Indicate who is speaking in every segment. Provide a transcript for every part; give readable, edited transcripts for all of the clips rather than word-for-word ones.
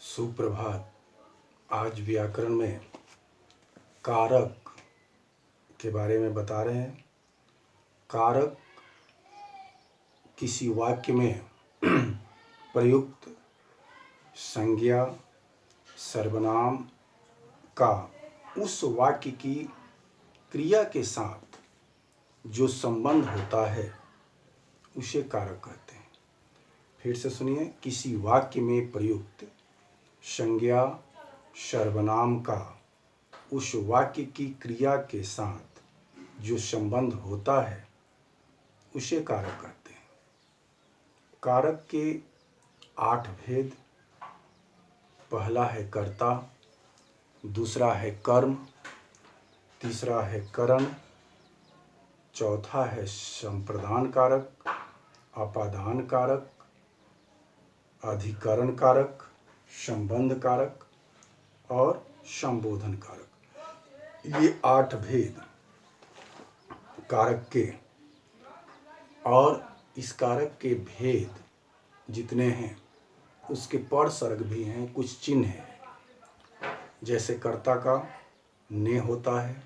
Speaker 1: सुप्रभात। आज व्याकरण में कारक के बारे में बता रहे हैं। कारक किसी वाक्य में प्रयुक्त संज्ञा सर्वनाम का उस वाक्य की क्रिया के साथ जो संबंध होता है उसे कारक कहते हैं। फिर से सुनिए, किसी वाक्य में प्रयुक्त संज्ञा सर्वनाम का उस वाक्य की क्रिया के साथ जो संबंध होता है उसे कारक कहते हैं। कारक के 8 भेद। पहला है कर्ता, दूसरा है कर्म, तीसरा है करण, चौथा है संप्रदान कारक, अपादान कारक, अधिकरण कारक, संबंध कारक और संबोधन कारक। ये 8 भेद कारक के, और इस कारक के भेद जितने हैं उसके परसर्ग भी हैं, कुछ चिन्ह हैं। जैसे कर्ता का ने होता है,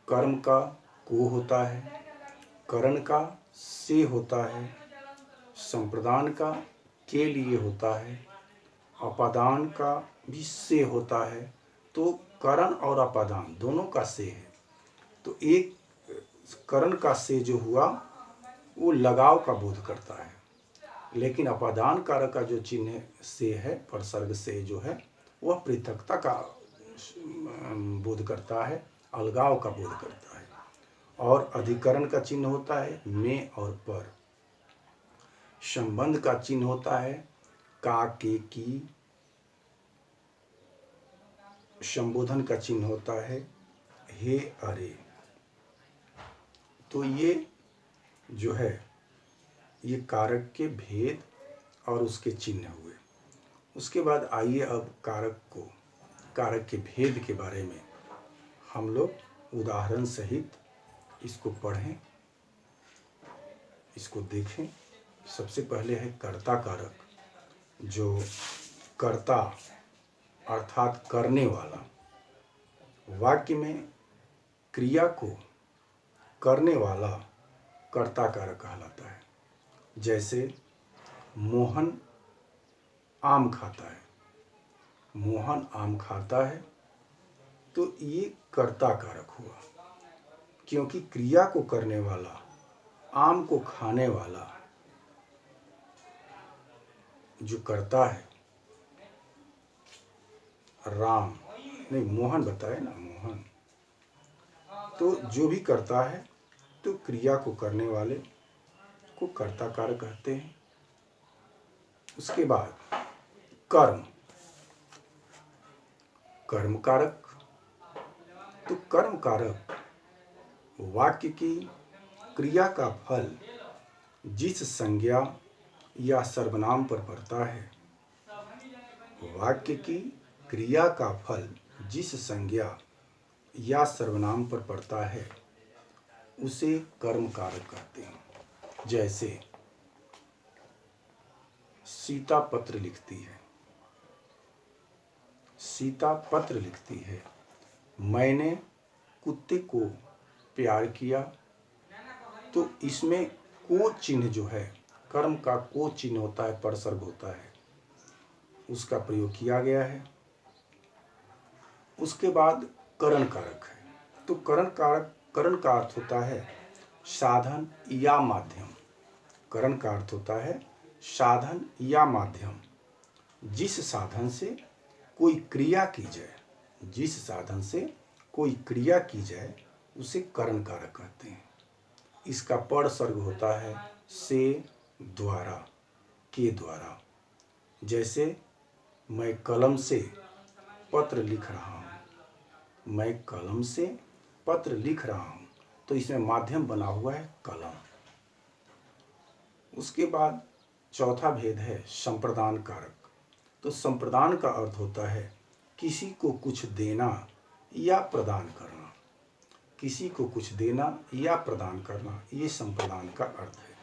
Speaker 1: कर्म का को होता है, करण का से होता है, संप्रदान का के लिए होता है, अपादान का भी से होता है। तो करण और अपादान दोनों का से है। तो एक करण का से जो हुआ वो लगाव का बोध करता है, लेकिन अपादान कारक का जो चिन्ह से है, परसर्ग से जो है, वह पृथकता का बोध करता है, अलगाव का बोध करता है। और अधिकरण का चिन्ह होता है में और पर। संबंध का चिन्ह होता है का के की। संबोधन का चिन्ह होता है हे अरे। तो ये जो है ये कारक के भेद और उसके चिन्ह हुए। उसके बाद आइए अब कारक के भेद के बारे में हम लोग उदाहरण सहित इसको पढ़ें, इसको देखें। सबसे पहले है कर्ता कारक। जो कर्ता अर्थात करने वाला, वाक्य में क्रिया को करने वाला कर्ता कारक कहलाता है। जैसे मोहन आम खाता है। मोहन आम खाता है तो ये कर्ता कारक हुआ, क्योंकि क्रिया को करने वाला, आम को खाने वाला जो करता है, राम नहीं मोहन बताए ना, मोहन। तो जो भी करता है तो क्रिया को करने वाले को कर्ता कारक कहते हैं। उसके बाद कर्म कारक। तो कर्म कारक वाक्य की क्रिया का फल जिस संज्ञा या सर्वनाम पर पड़ता है, वाक्य की क्रिया का फल जिस संज्ञा या सर्वनाम पर पड़ता है उसे कर्म कारक कहते हैं। जैसे सीता पत्र लिखती है। सीता पत्र लिखती है। मैंने कुत्ते को प्यार किया। तो इसमें को चिन्ह जो है, कर्म का को चिन्ह होता है, परसर्ग होता है, उसका प्रयोग किया गया है। उसके बाद करण कारक है। तो करण का अर्थ होता है साधन या माध्यम। करण का अर्थ होता है साधन या माध्यम। जिस साधन से कोई क्रिया की जाए, जिस साधन से कोई क्रिया की जाए उसे करण कारक कहते हैं। इसका परसर्ग होता है से, द्वारा, के द्वारा। जैसे मैं कलम से पत्र लिख रहा हूँ। मैं कलम से पत्र लिख रहा हूँ, तो इसमें माध्यम बना हुआ है कलम। उसके बाद चौथा भेद है संप्रदान कारक। तो संप्रदान का अर्थ होता है किसी को कुछ देना या प्रदान करना। किसी को कुछ देना या प्रदान करना, ये संप्रदान का अर्थ है।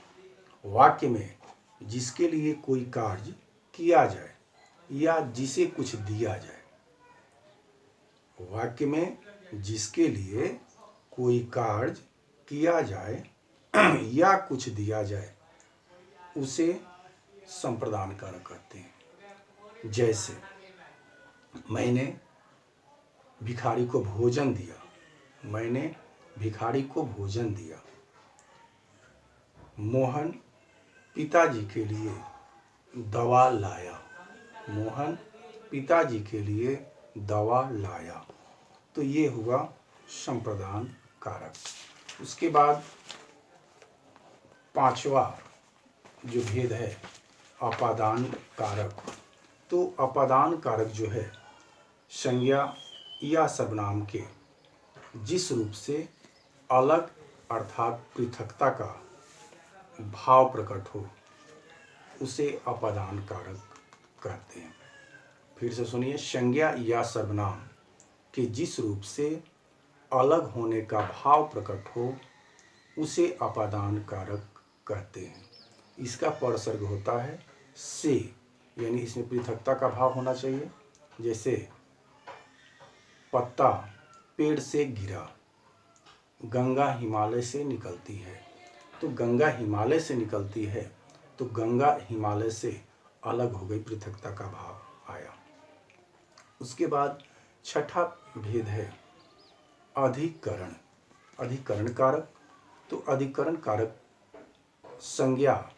Speaker 1: वाक्य में जिसके लिए कोई कार्य किया जाए या जिसे कुछ दिया जाए। वाक्य में जिसके लिए कोई कार्य किया जाए या कुछ दिया जाए उसे संप्रदान कारक कहते हैं। जैसे मैंने भिखारी को भोजन दिया, मैंने भिखारी को भोजन दिया। मोहन पिताजी के लिए दवा लाया, मोहन पिताजी के लिए दवा लाया। तो ये हुआ संप्रदान कारक। उसके बाद पांचवा जो भेद है अपादान कारक। तो अपादान कारक जो है संज्ञा या सर्वनाम के जिस रूप से अलग अर्थात पृथकता का भाव प्रकट हो उसे अपादान कारक कहते हैं। फिर से सुनिए, संज्ञा या सर्वनाम के जिस रूप से अलग होने का भाव प्रकट हो उसे अपादान कारक कहते हैं। इसका परसर्ग होता है से, यानी इसमें पृथकता का भाव होना चाहिए। जैसे पत्ता पेड़ से गिरा, गंगा हिमालय से निकलती है। तो गंगा हिमालय से निकलती है, तो गंगा हिमालय से अलग हो गई, पृथकता का भाव आया। उसके बाद छठा भेद है अधिकरण। अधिकरण कारक। तो अधिकरण कारक संज्ञा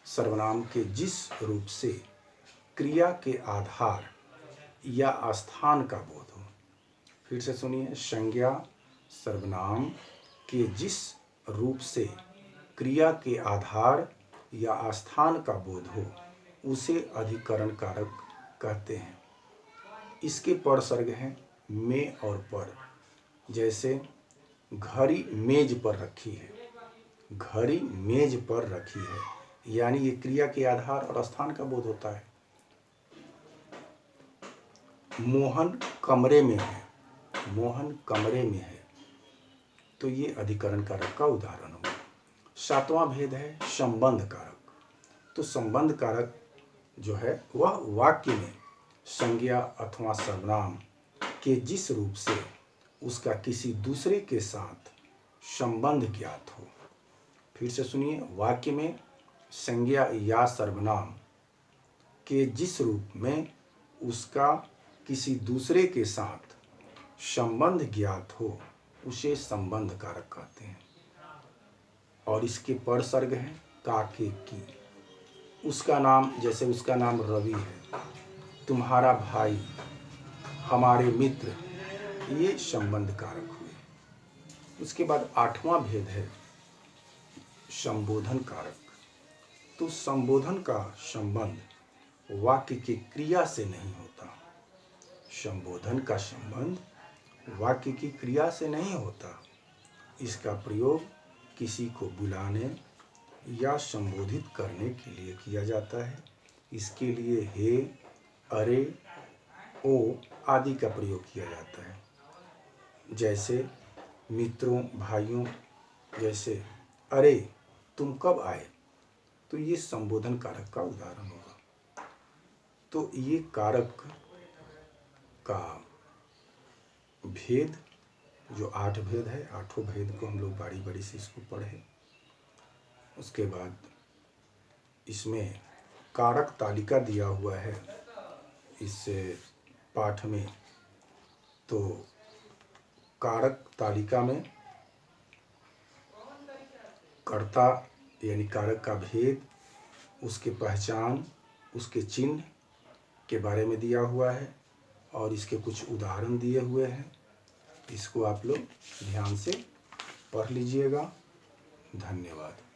Speaker 1: सर्वनाम के जिस रूप से क्रिया के आधार या स्थान का बोध हो। फिर से सुनिए, संज्ञा सर्वनाम के जिस रूप से क्रिया के आधार या स्थान का बोध हो उसे अधिकरण कारक कहते हैं। इसके परसर्ग हैं में और पर। जैसे घड़ी मेज पर रखी है, घड़ी मेज पर रखी है, यानी ये क्रिया के आधार और स्थान का बोध होता है। मोहन कमरे में है, मोहन कमरे में है, तो ये अधिकरण कारक का उदाहरण हुआ। सातवां भेद है संबंध कारक। तो संबंध कारक जो है वह वाक्य में संज्ञा अथवा सर्वनाम के जिस रूप से उसका किसी दूसरे के साथ संबंध ज्ञात हो। फिर से सुनिए, वाक्य में संज्ञा या सर्वनाम के जिस रूप में उसका किसी दूसरे के साथ संबंध ज्ञात हो उसे संबंध कारक कहते हैं। और इसके परसर्ग हैं काके की। उसका नाम, जैसे उसका नाम रवि है, तुम्हारा भाई, हमारे मित्र, ये संबंध कारक हुए। उसके बाद आठवां भेद है संबोधन कारक। तो संबोधन का संबंध वाक्य की क्रिया से नहीं होता। संबोधन का संबंध वाक्य की क्रिया से नहीं होता। इसका प्रयोग किसी को बुलाने या संबोधित करने के लिए किया जाता है। इसके लिए हे, अरे, ओ आदि का प्रयोग किया जाता है। जैसे मित्रों, भाइयों, जैसे अरे तुम कब आए, तो ये संबोधन कारक का उदाहरण होगा। तो ये कारक का भेद जो 8 भेद है, 8 भेद को हम लोग बारी बारी से इसको पढ़े। उसके बाद इसमें कारक तालिका दिया हुआ है इस पाठ में। तो कारक तालिका में कर्ता यानी कारक का भेद, उसके पहचान, उसके चिन्ह के बारे में दिया हुआ है और इसके कुछ उदाहरण दिए हुए हैं। इसको आप लोग ध्यान से पढ़ लीजिएगा। धन्यवाद।